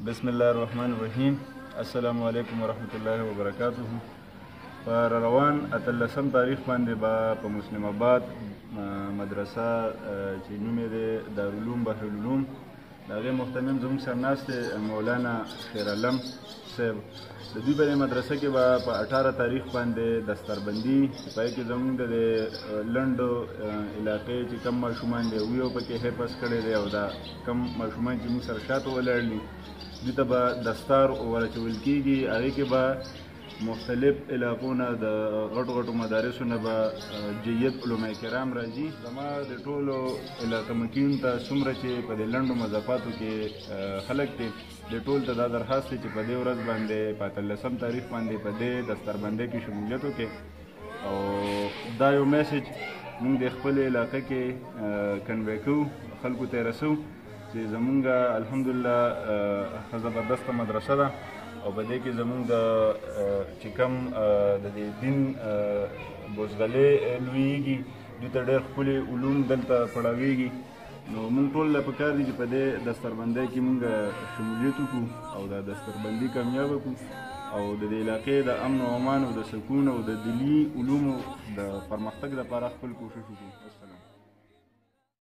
بسم الله الرحمن الرحیم. السلام علیکم ورحمت الله وبرکاته. پر روان 18 تاریخ باندې به په مسلم آباد مدرسه چې نوم یې دی دارالعلوم بحرالعلوم د هغې محتمم زموږ سره ناست دی مولانا خیرعلم صاحب. د دوی په دې مدرسه کې به په 18 تاریخ باندې دستربندي چې په هغې کې زموږ د لنډو علاقې چې کم ماشومان دی ویو پکې حفظ کړی دی او دا کم ماشومان چې موږ سره شاته ولاړ دي دوی ته به دستار ورچول کېږي. هغې کې به مختلف علاقو نه د غټو غټو مدارسو نه به جید علما کرام راځي. زما د ټولو علاقه مکین ته څومره چې په دې لنډو مضافاتو کې خلک دي د ټول ته دا درخواست دی چې په دې ورځ باندې په 18 تاریخ باندې په دې دستربندۍ کې شمولیت وکړي او دا یو میسج موږ د خپل علاقه کې کنوی کوو، خلکو ته یې رسوو چې زمونږ الحمدلله ښه زبردسته مدرسه ده او په دې کې زمونږ د چې کوم د دې دین بوزغلې لویږي دوی ته ډېر ښکلي علوم دلته پړاویږي. نو موږ ټول له پکار دي چې په دې دستربندۍ کې موږ شمولیت وکړو او دا دستربندي کامیابه کړو او د دې علاقې د امن و امان او د سکون او د دیني علومو د پرمختګ لپاره خپل کوشش وکړو.